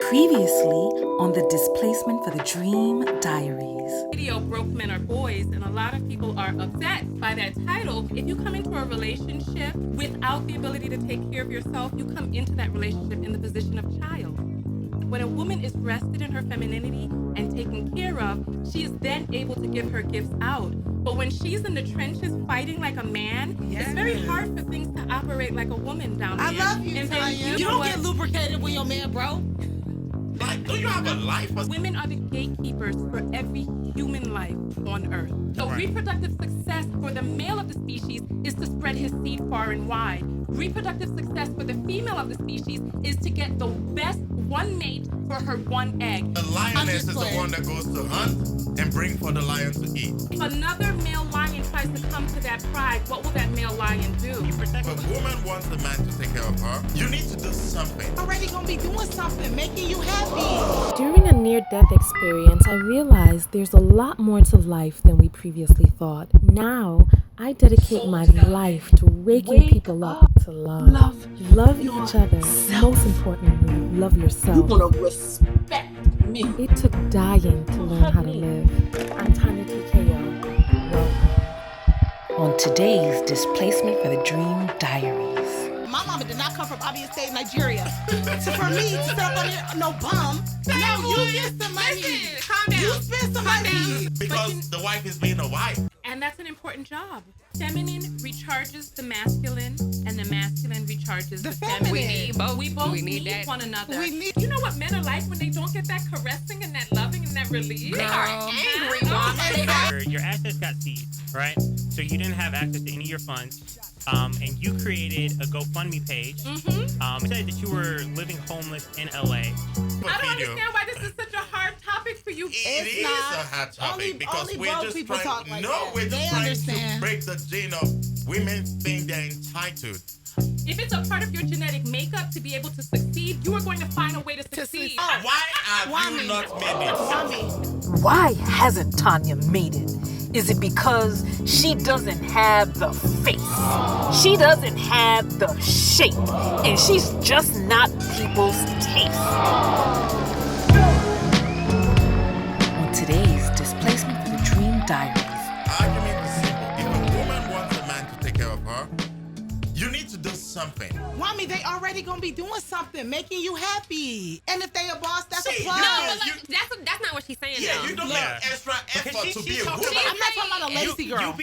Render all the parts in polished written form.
Previously on the Displacement for the Dream Diaries. Video broke men are boys, and a lot of people are upset by that title. If you come into a relationship without the ability to take care of yourself, you come into that relationship in the position of child. When a woman is rested in her femininity and taken care of, she is then able to give her gifts out. But when she's in the trenches fighting like a man, it's very hard for things to operate like a woman down there. I love you, Tonya. You don't get lubricated with your man, bro. Like, do you have a life? Women are the gatekeepers for every human life on Earth. So reproductive success for the male of the species is to spread his seed far and wide. Reproductive success for the female of the species is to get the best one mate for her one egg. The lioness is the one that goes to hunt and bring for the lion to eat. If another male lion tries to come to that pride, what will that male lion do? If a woman wants a man to take care of her, you need to do something. Already gonna be doing something, making you happy. During a near-death experience, I realized there's a lot more to life than we previously thought. Now, I dedicate my life to waking people up to love. Love each other. Most importantly, love yourself. You're gonna respect me. It took dying to learn how to live. I'm TonyaTko. Welcome. On today's Displacement for the Dream Diaries. My mama did not come from Abia State, Nigeria. So for me to set up on here, no bum. No, you get some money. Listen, calm down. You spend some money. Because the wife is being a wife. And that's an important job. Feminine recharges the masculine, and the masculine recharges the feminine. We both need one another. You know what men are like when they don't get that caressing and that loving and that relief? They are angry. Your assets got seized, right? So you didn't have access to any of your funds. And you created a GoFundMe page. It said that you were living homeless in LA. I don't understand why this is such a hard topic for you. It is a hard topic because we're just trying. We're just trying to break the gene of women think they're entitled. If it's a part of your genetic makeup to be able to succeed, you are going to find a way to succeed. Why have you not made it? Why hasn't Tonya made it? Is it because she doesn't have the face? She doesn't have the shape, and she's just not people's taste. On today's Displacement for the Dream Diaries. Argument is simple. If a woman wants a man to take care of her, you need to do something. Mommy, they already gonna be doing something, making you happy. And if they a boss, that's a plus. No, but that's not what she's saying. Yeah, though. you don't have extra effort to be a woman. I'm not talking about a lazy girl.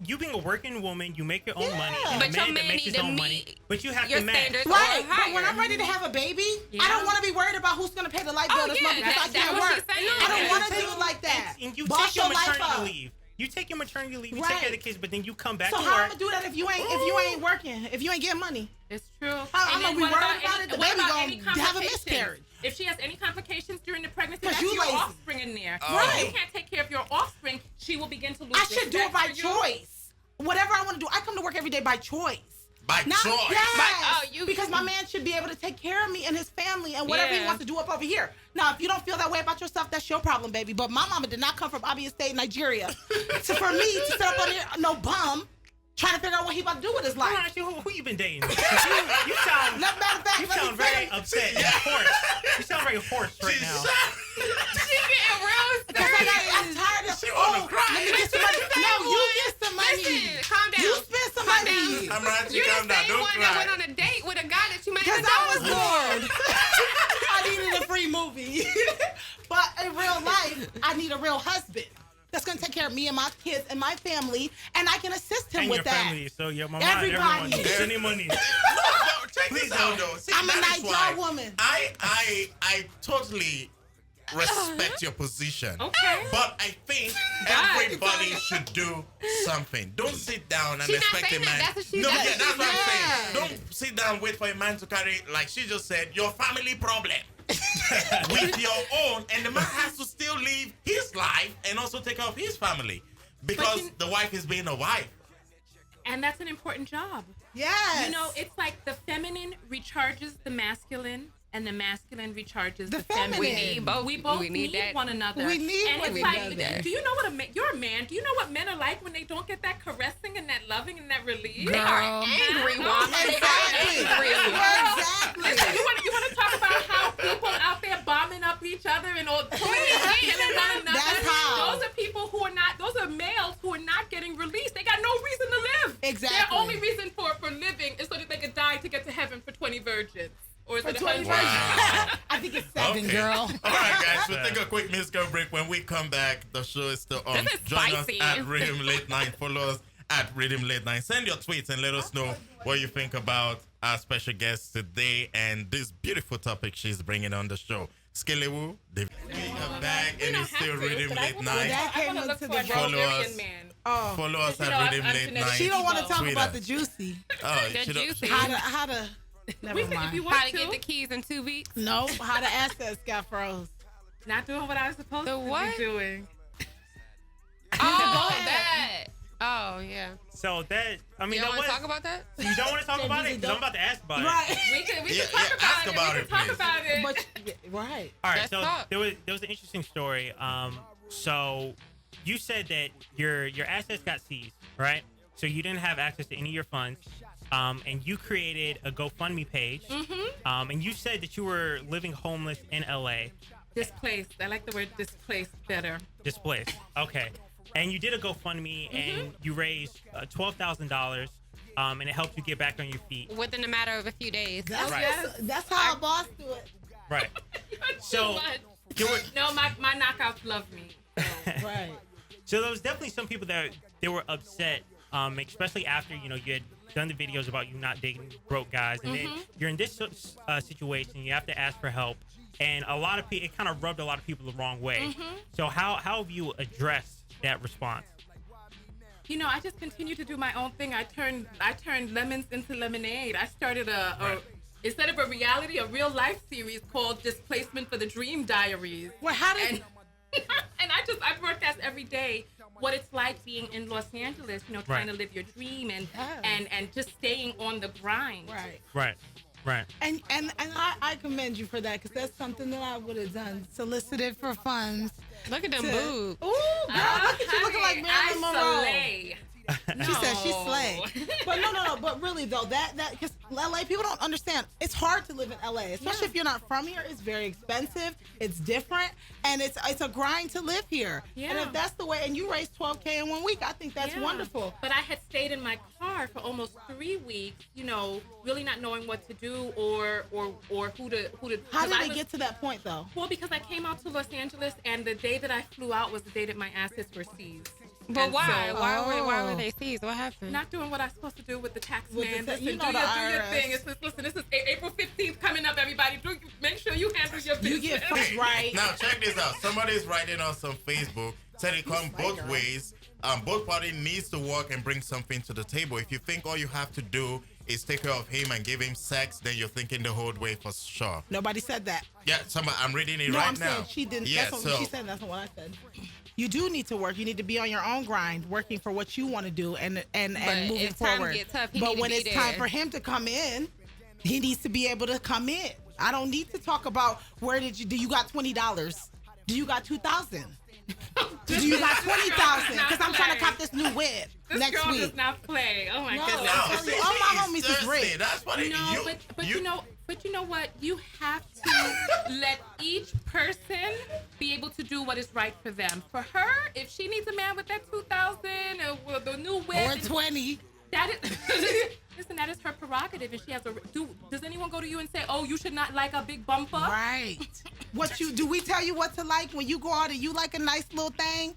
You being a working woman, you make your own money. But And a man that makes his own money. But you have your to match. standards Right, are higher. but when I'm ready to have a baby, I don't want to be worried about who's going to pay the light bill this month because I that's can't what work. she's saying. I don't want to do it like that. And you Boss take your your life maternity up. leave. You take your maternity leave, you Right. take care of the kids, but then you come back So to how I'm work. going to do that if you ain't working, if you ain't getting money? It's true. I'm going to be worried about it. The baby any going to have a complications? miscarriage. If she has any complications during the pregnancy, 'Cause that's you your lazy. offspring in there. Right. If you can't take care of your offspring, she will begin to lose I should do it respect by for you. choice. Whatever I want to do, I come to work every day by choice. By choice. Yes, you- because my man should be able to take care of me and his family and whatever he Yeah. wants to do up over here. Now, if you don't feel that way about yourself, that's your problem, baby. But my mama did not come from Abia State, Nigeria. So for me to set up on here, no bum, trying to figure out what he about to do with his life. Who you been dating? You sound Matter of fact, you let me sound very finish. upset and hoarse. You sound very hoarse right now. Because I'm tired of, wanna cry. let me get some money. No, you get some money. Listen, calm down. You spend some Calm money. down. I'm right, You're calm the down. same Don't one that went cry. on a date with a guy that you made Because a I was date bored. I needed a free movie. But in real life, I need a real husband that's going to take care of me and my kids and my family, and I can assist him And with your that. family, so your mama, Everybody. everyone, send him money. No, check this out though. See, I'm a that is Nigerian why woman. I totally respect your position. Okay. But I think everybody should do something. Don't sit down and She's not expect a saying that. man. That's what she's no, saying. yeah, that's what I'm Yeah. saying. Don't sit down and wait for a man to carry, like she just said, your family problem with your own, and the man has to still live his life and also take care of his family because the wife is being a wife. And that's an important job. Yes. You know, it's like the feminine recharges the masculine, and the masculine recharges The the feminine. feminine. We both We need need that. one another. We need and one it's like, another. do you know what you're a man? Do you know what men are like when they don't get that caressing and that loving and that relief? They are angry, woman. They are Exactly. angry. Exactly. You want to talk about how people out other and all pointing at one another. That's how. Those are people who are not. Those are males who are not getting released. They got no reason to live. Exactly. Their only reason for living is so that they could die to get to heaven for 20 virgins. Or is it 100? Wow. I think it's 7, Okay. girl. All right, guys, we'll take a quick musical break. When we come back, the show is still on. This is Join spicy. us at Rhythm Late Night. Follow us at Rhythm Late Night. Send your tweets and let us know what you think about our special guest today and this beautiful topic she's bringing on the show. Skelewu, we are back and it's still Rhythm Late Night. That I came want to look into for a the Follow Nigerian us. man. Oh, Follow us You know, at Rhythm I'm Late genetic. Night. she don't want to talk Tweet about us. the juicy. Oh, The she don't- juicy. How to never If mind. you want How to get the keys in 2 weeks? No, how the assets got froze. not doing what I was supposed The to what? be doing. Oh, that. Oh, yeah. So that, I mean, You that don't want was. to talk about that? You don't want to talk about it? Because I'm about to ask about it. Right. We can Yeah, talk yeah, about ask it. about We it, can talk please. about it. But right. All right, Let's so talk. there was an interesting story. So you said that your assets got seized, right? So you didn't have access to any of your funds, and you created a GoFundMe page, and you said that you were living homeless in LA, Displaced. I like the word displaced better. displaced. Okay, and you did a GoFundMe, and you raised $12,000, and it helped you get back on your feet. Within a matter of a few days. That's, Right. that's how a boss do it. Right. Too So much. there were No, my knockouts love me. Right. So there was definitely some people that they were upset, especially after you had done the videos about you not dating broke guys, and then you're in this situation. You have to ask for help, and a lot of people, it kind of rubbed a lot of people the wrong way. So how have you addressed that response? You know, I just continue to do my own thing. I turned lemons into lemonade. I started instead of a reality, a real life series called Displacement for the Dream Diaries. Well, how did And and I broadcast every day what it's like being in Los Angeles, trying to live your dream and just staying on the grind. right? Right. And I commend you for that because that's something that I would have done. Solicited for funds. Look at them boobs. Ooh, girl, look at you looking like Marilyn Monroe. Slay. She said she slay. But no. But really though, that because LA people don't understand. It's hard to live in LA, especially if you're not from here. It's very expensive. It's different, and it's a grind to live here. Yeah. And if that's the way, and you raised $12K in 1 week, I think that's Yeah. wonderful. But I had stayed in my car for almost 3 weeks, really not knowing what to do or who to. How 'cause did I it was- get to that point though? Well, because I came out to Los Angeles, and the day that I flew out was the day that my assets were seized. But And why? so- Why were they seized? What happened? Not doing what I'm supposed to do with the tax With the man. ta- Listen, you know do the your IRS. thing. Listen, this is April 15th coming up, everybody. Make sure you handle your business. You get fucked right. Now check this out. Somebody's writing us on Facebook. Said it comes both ways. Both parties needs to work and bring something to the table. If you think all you have to do is take care of him and give him sex, then you're thinking the whole way for sure. Nobody said that. Yeah, I'm reading it No, right I'm now. saying she didn't. Yeah, That's what she said. That's not what I said. You do need to work. You need to be on your own grind, working for what you want to do, and moving if times forward. get tough, he but need to when be it's time there. for him to come in, he needs to be able to come in. I don't need to talk about do you got $20? Do you got $2,000? Do you got $20,000? Because I'm trying to cop this new whip This next girl week. does not play. Oh my No. goodness. No, I'm telling see, you, all my homies she's is thirsty. rich. That's what it No, but you know what? You have to let each person be able to do what is right for them. For her, if she needs a man with that 2,000 or the new whip, Or 20. that is listen, that is her prerogative, and she has a. Does anyone go to you and say, "Oh, you should not like a big bumper"? Right. Do we tell you what to like when you go out and you like a nice little thing?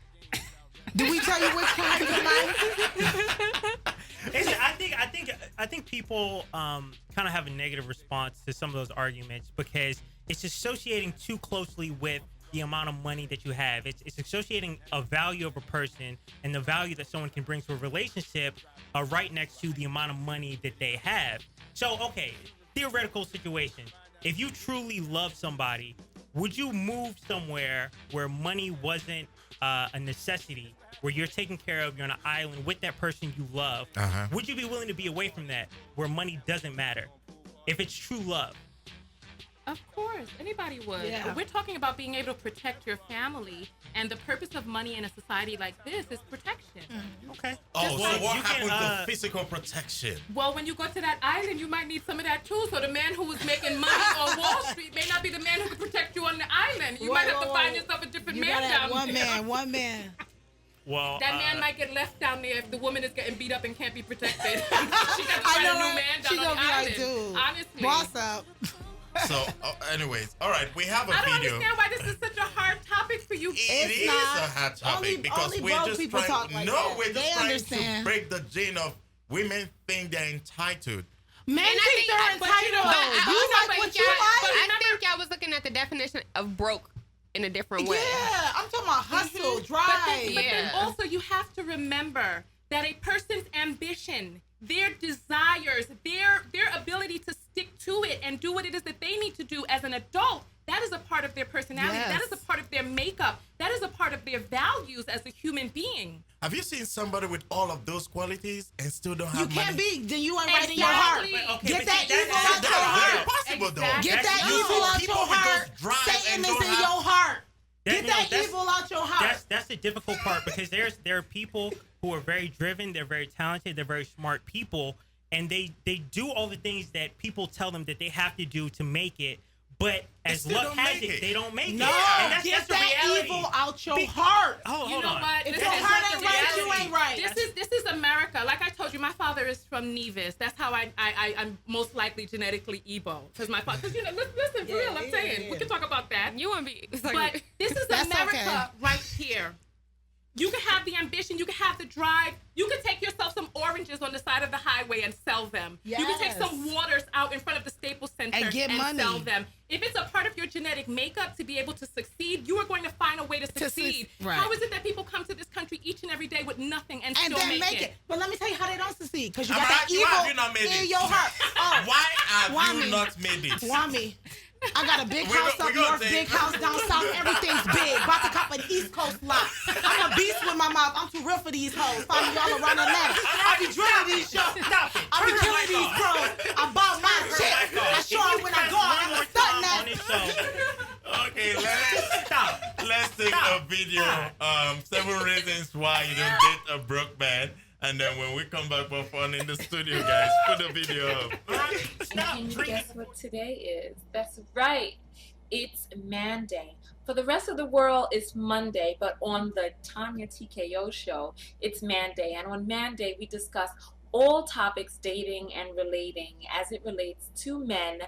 Do we tell you which kind you like? I think people kind of have a negative response to some of those arguments because it's associating too closely with the amount of money that you have. It's associating a value of a person and the value that someone can bring to a relationship right next to the amount of money that they have. So, okay, theoretical situation. If you truly love somebody, would you move somewhere where money wasn't a necessity, where you're taken care of, you're on an island with that person you love? Would you be willing to be away from that, where money doesn't matter, if it's true love? Of course, anybody would. Yeah. We're talking about being able to protect your family, and the purpose of money in a society like this is protection. Okay. Oh, Just so like what you happened can, to physical protection? Well, when you go to that island, you might need some of that too. So the man who was making money on Wall Street may not be the man who can protect you on the island. women. You might have to find yourself a different man down there. One man. Well, that man might get left down there if the woman is getting beat up and can't be protected. She got to find a new man down on the island. Dude, honestly. Boss up. So, anyways, all right, we have a I don't video. understand why this is such a hard topic for you. It is a hard topic because we're just trying. We're just trying to break the gene of women think they're entitled. Men think they're entitled. I think y'all was looking at the definition of broke in a different way. Yeah, I'm talking about hustle, drive. But then also you have to remember that a person's ambition, their desires, their ability to stick to it and do what it is that they need to do as an adult, that is a part of their personality. Yes. That is a part of their makeup. That is a part of their values as a human being. Have you seen somebody with all of those qualities and still don't have money? You can't be. Then you ain't right in your heart. Okay, Get that evil out your heart. Possible though. Get that evil out your heart. Satan is in your heart. Get that evil out your heart. That's the difficult part because there are people who are very driven, they're very talented, they're very smart people, and they do all the things that people tell them that they have to do to make it. But as luck has it, they don't make it. No, And get that's the that reality. evil out your heart. Oh, you know hold on. what? If your heart ain't right, you ain't right. This is America. Like I told you, my father is from Nevis. That's how I'm most likely genetically Igbo. Because my father, because listen, for real, I'm saying. We can talk about that. You want to be... But this is America right here. You can have the ambition, you can have the drive, you can take yourself some oranges on the side of the highway and sell them. Yes. You can take some waters out in front of the Staples Center and get money. Sell them. If it's a part of your genetic makeup to be able to succeed, you are going to find a way to succeed. Right. How is it that people come to this country each and every day with nothing and still then make it? But let me tell you how they don't succeed. Because you Why got that have you evil not made in it? your heart. Oh, Why have you me? not made it? Why me? I got a big house up north, big house down south. Everything's big. About to cop an East Coast lot. I'm a beast with my mouth. I'm too real for these hoes. Find me all around Atlanta. I be drilling these shows. I be killing these pros. I bought my shit. I show them when I go out. I'm stunting that. Okay, let's take a video. 7 reasons why you don't date a broke man. And then when we come back for fun in the studio, guys, put the video up. Can you guess what today is? That's right. It's Man Day. For the rest of the world, it's Monday, but on the TonyaTko show, it's Man Day. And on Man Day, we discuss all topics dating and relating as it relates to men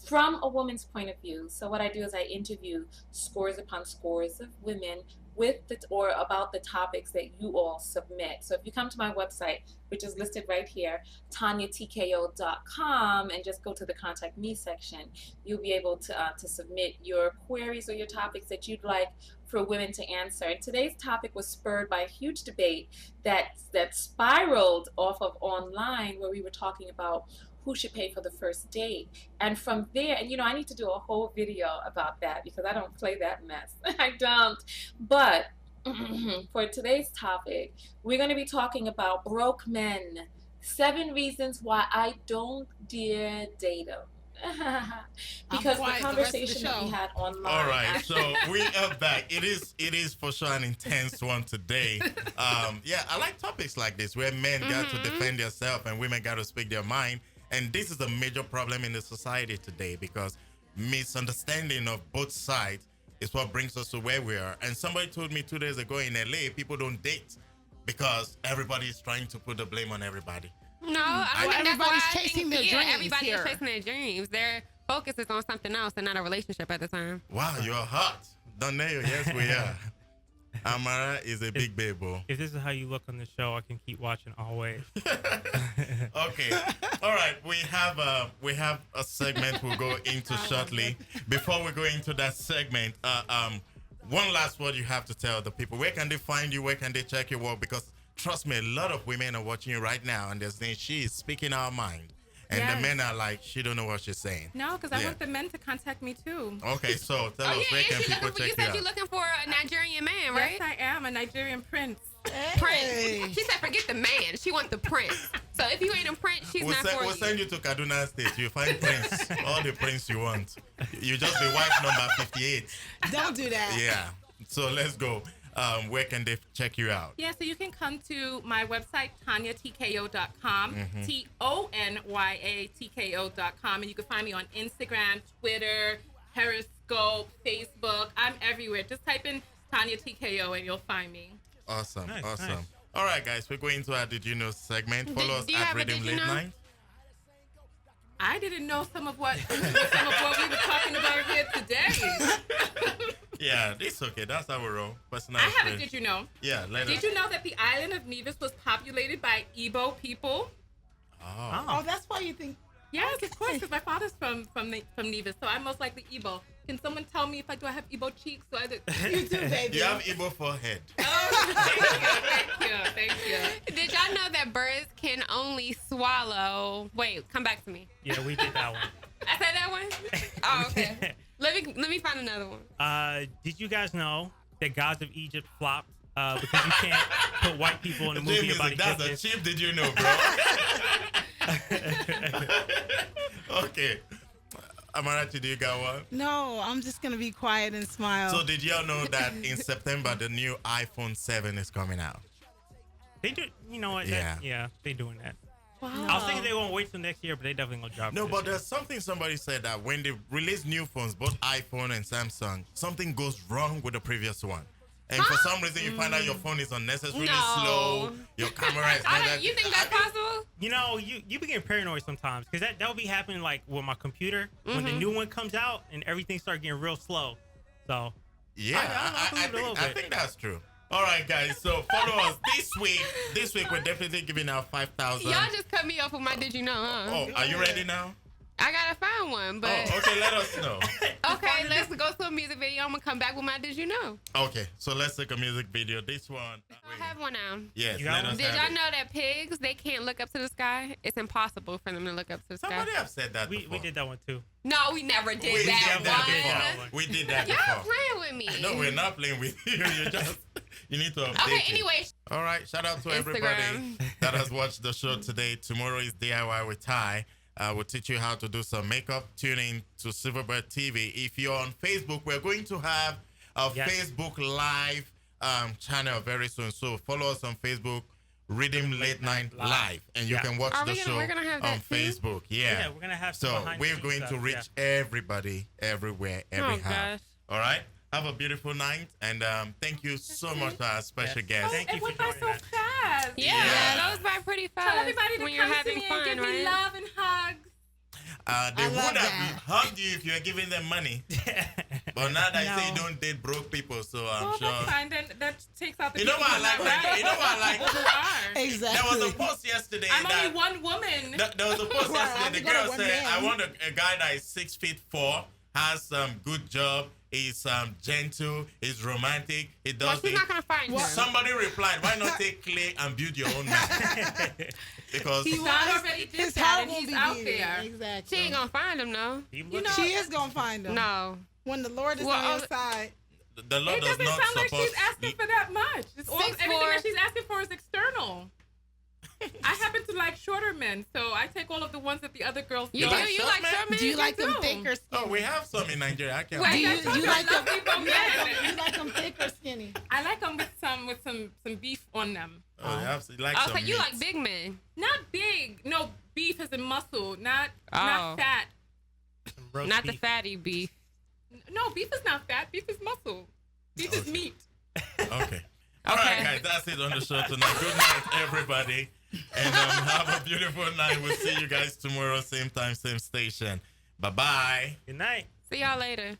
from a woman's point of view. So what I do is I interview scores upon scores of women with or about the topics that you all submit. So if you come to my website, which is listed right here, TonyaTko.com, and just go to the Contact Me section, you'll be able to submit your queries or your topics that you'd like for women to answer. And today's topic was spurred by a huge debate that spiraled off of online, where we were talking about who should pay for the first date. And from there, and I need to do a whole video about that because I don't play that mess. I don't. But for today's topic, we're going to be talking about broke men. 7 reasons why I don't dare date them. Because the conversation that we had online. All right, so we are back. It is for sure an intense one today. Yeah, I like topics like this where men got to defend themselves and women got to speak their mind. And this is a major problem in the society today because misunderstanding of both sides is what brings us to where we are. And somebody told me 2 days ago in LA, people don't date because everybody is trying to put the blame on everybody. No, I mean, everybody's chasing their dreams. Everybody is chasing their dreams. Their focus is on something else and not a relationship at the time. Wow, you're hot. Donnell, yes, we are. Amara is a big baby. If this is how you look on the show, I can keep watching always. Okay. All right. We have a segment we'll go into shortly. Before we go into that segment, one last word you have to tell the people. Where can they find you? Where can they check your work? Because trust me, a lot of women are watching you right now and they're saying she is speaking our mind. And the men are like, she don't know what she's saying. No, because I want the men to contact me too. Okay, so tell us where can people check you out? You said you're looking for a Nigerian man, right? Yes, I am a Nigerian prince. Prince. She said, forget the man. She wants the prince. So if you ain't a prince, she's not for you. We'll send you to Kaduna State. You find prince, all the prince you want. You just be wife number 58. Don't do that. Yeah. So let's go. Where can they check you out? Yeah, so you can come to my website, TonyaTko.com, TonyaTko.com, and you can find me on Instagram, Twitter, Periscope, Facebook. I'm everywhere. Just type in TonyaTko and you'll find me. Awesome. Nice, Awesome. nice. All right, guys, we're going to our Did You Know segment. Follow us do you at have a Rhythm Did You Late Know? Night. I didn't know some of what we were talking about here today. Yeah, it's okay. That's how we roll. Personal I have a experience. Did you know? Yeah, let Did us. you know that the island of Nevis was populated by Igbo people? Oh. Oh, that's why you think. Yes, of course, because my father's from Nevis, so I'm most likely Igbo. Can someone tell me if do I have Igbo cheeks? So I did. You do, baby. You have Igbo forehead. Oh, thank you. Did y'all know that birds can only swallow? Wait, come back to me. Yeah, we did that one. I said that one. Oh, okay. Let me find another one. Did you guys know that Gods of Egypt flopped because you can't put white people in a movie about That's Egyptians? a cheap Did You Know, bro. Okay. Amarachi, do you got one? No, I'm just gonna be quiet and smile. So did y'all know that in September the new iPhone 7 is coming out? They do. You know what? Yeah. They're doing that. wow. I was thinking they won't wait till next year, but they definitely gonna drop. No, it but this year. there's something somebody said that when they release new phones, both iPhone and Samsung, something goes wrong with the previous one. And for some reason, you find out your phone is unnecessarily No. slow. Your camera is not You think that's possible? You know, you be getting paranoid sometimes because that would be happening like with my computer when the new one comes out and everything starts getting real slow. So Yeah, I think that's true. All right, guys. So follow us this week. This week we're definitely giving out 5,000. Y'all just cut me off with my Did You Know, huh? Oh, are you ready now? I gotta find one, but Oh, okay. Let us know. okay, let's go to a music video. I'm gonna come back with my Did You Know. Okay, so let's take a music video. This one. I have one now. Yes, You got let one? us Did have y'all it. know that pigs, they can't look up to the sky? It's impossible for them to look up to the sky. Somebody have said that we before. did that one too. No, we never did We that, did that one. before. We did that Y'all before. playing with me. No, we're not playing with you. You need to update Okay, it. anyway. All right, shout out to Instagram. everybody that has watched the show today. Tomorrow is DIY with Ty. We'll teach you how to do some makeup. Tune in to SilverBird TV. If you're on Facebook, we're going to have a Facebook Live channel very soon. So follow us on Facebook, Rhythm Late Night Live, and you can watch the show we're gonna have on that too? Facebook. Yeah, Yeah, we're gonna have So some behind the we're scenes going to stuff, reach everybody, everywhere, every Oh, house. gosh. All right. Have a beautiful night, and thank you so much to our special guest. Thank you It for went by joining so us. fast. Yeah, Yeah. it goes by pretty fast Tell everybody to when you're come to having me and fun, give me right? love and hugs. They I would love have that. hugged you if you were giving them money. But now that you say you don't date broke people, so I'm Well, sure. that's fine. Then that takes out the You know people what I like? who are right. You know what I like? Who are. Exactly. There was a post yesterday I'm that only one woman. there was a post Well, yesterday. I'm The girl gonna said, one "I man." want a guy that is 6'4", has some good job, is gentle, is romantic, he Well, does she's things." not gonna find him. Somebody replied, "Why not take clay and build your own man?" Because Don already did His that, heart and won't he's be out beating. there. Exactly. She ain't gonna find him, no. You She is gonna find him. No. When the Lord is Well, on your side. the Lord It does doesn't not sound like support. she's asking for that much. It's all, 6'4". everything that she's asking for is external. I happen to like shorter men, so I take all of the ones that the other girls You You do? like You short like men? short men? Do you like them do. thick or skinny? Oh, we have some in Nigeria. I can't. Wait, Do you, I told you you I like love them? people men. You like them thick or skinny? I like them with some beef on them. Oh, you have you like Oh, some so you meat. like big men? Not big. No, beef as in muscle. Not Oh. fat. Roast Not the beef. fatty beef. No, beef is not fat. Beef is muscle. Beef is Okay. meat. Okay. All right, Okay. guys, that's it on the show tonight. Good night, everybody. And have a beautiful night. We'll see you guys tomorrow, same time, same station. Bye-bye. Good night. See y'all later.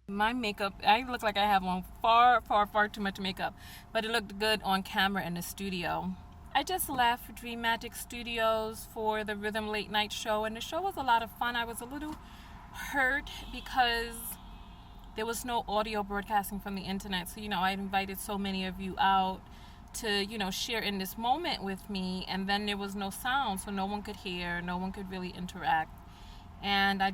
My makeup, I look like I have on far too much makeup, but it looked good on camera in the studio. I just left Dream Magic Studios for the Rhythm Late Night show, and the show was a lot of fun. I was a little hurt because there was no audio broadcasting from the internet. So, I invited so many of you out to, share in this moment with me, and then there was no sound, so no one could hear, no one could really interact. And I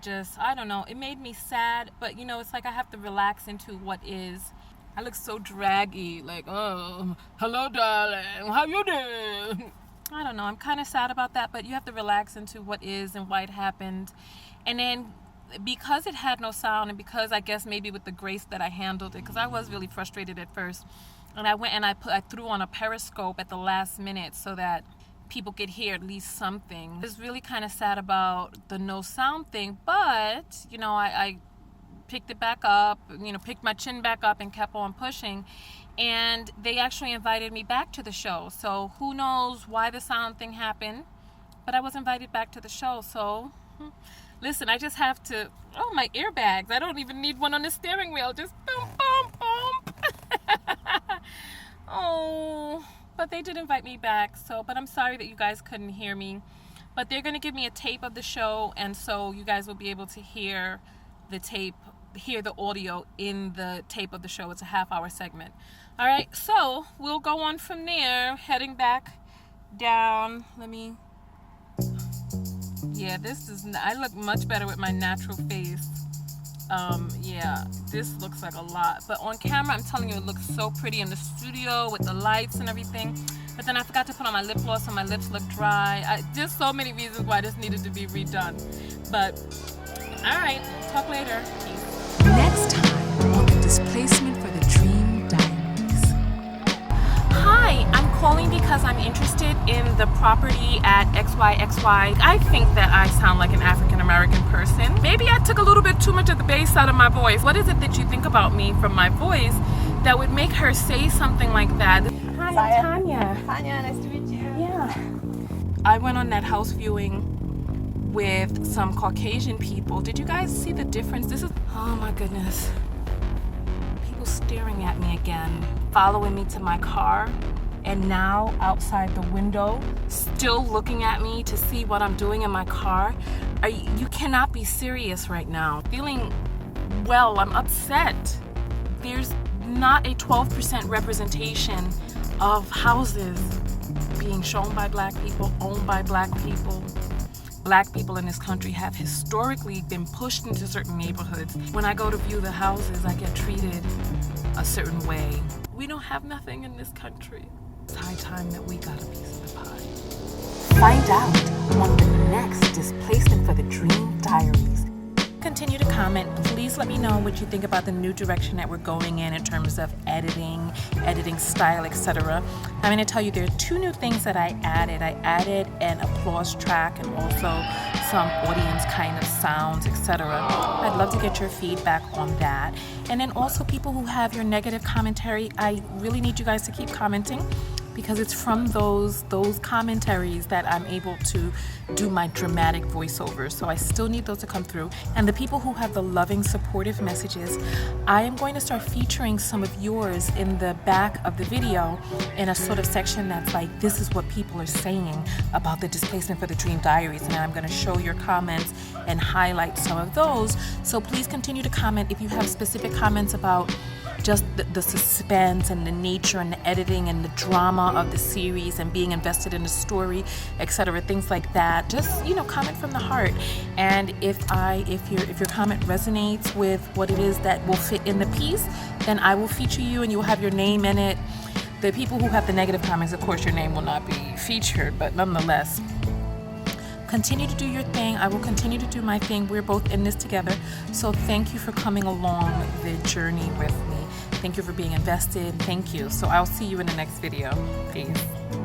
don't know, it made me sad, but it's like I have to relax into what is. I look so draggy, like, oh, hello darling, how you doing? I don't know, I'm kind of sad about that, but you have to relax into what is and why it happened. And then because it had no sound, and because I guess maybe with the grace that I handled it, because I was really frustrated at first, and I went and I threw on a Periscope at the last minute so that people could hear at least something. I was really kind of sad about the no sound thing, but I picked it back up, picked my chin back up and kept on pushing. And they actually invited me back to the show. So who knows why the sound thing happened, but I was invited back to the show. So listen, I just have to, my airbags. I don't even need one on the steering wheel. Just boom, boom, boom. Oh, but they did invite me back. But I'm sorry that you guys couldn't hear me. But they're going to give me a tape of the show, and so you guys will be able to hear the tape, hear the audio in the tape of the show. It's a half-hour segment. All right, so we'll go on from there, heading back down. Yeah, I look much better with my natural face. Yeah, this looks like a lot. But on camera, I'm telling you, it looks so pretty in the studio with the lights and everything. But then I forgot to put on my lip gloss and my lips look dry. Just so many reasons why this needed to be redone. But, all right, talk later. Peace. Next time on the Displacement for the Dream Diaries. Hi, I'm calling because I'm interested in the property at XYXY. I think that I sound like an African-American person. Maybe I took a little bit too much of the bass out of my voice. What is it that you think about me from my voice that would make her say something like that? Hi, I'm Tonya. Tonya, nice to meet you. Yeah. I went on that house viewing with some Caucasian people. Did you guys see the difference? Oh my goodness. People staring at me again, following me to my car, and now outside the window, still looking at me to see what I'm doing in my car. You cannot be serious right now. Feeling, I'm upset. There's not a 12% representation of houses being shown by black people, owned by black people. Black people in this country have historically been pushed into certain neighborhoods. When I go to view the houses, I get treated a certain way. We don't have nothing in this country. It's high time that we got a piece of the pie. Find out on the next Displacement for the Dream Diaries. Continue to comment. Please let me know what you think about the new direction that we're going in terms of editing style, etc. I'm going to tell you there are 2 new things that I added. I added an applause track and also some audience kind of sounds, etc. I'd love to get your feedback on that. And then also people who have your negative commentary, I really need you guys to keep commenting, because it's from those commentaries that I'm able to do my dramatic voiceovers. So I still need those to come through. And the people who have the loving, supportive messages, I am going to start featuring some of yours in the back of the video in a sort of section that's like, this is what people are saying about the Displacement for the Dream Diaries. And I'm going to show your comments and highlight some of those. So please continue to comment if you have specific comments about just the suspense and the nature and the editing and the drama of the series and being invested in the story, etc., things like that. Just comment from the heart. And if your comment resonates with what it is that will fit in the piece, then I will feature you and you'll have your name in it. The people who have the negative comments, of course, your name will not be featured, but nonetheless, continue to do your thing. I will continue to do my thing. We're both in this together. So thank you for coming along the journey with me. Thank you for being invested. Thank you. So I'll see you in the next video. Peace.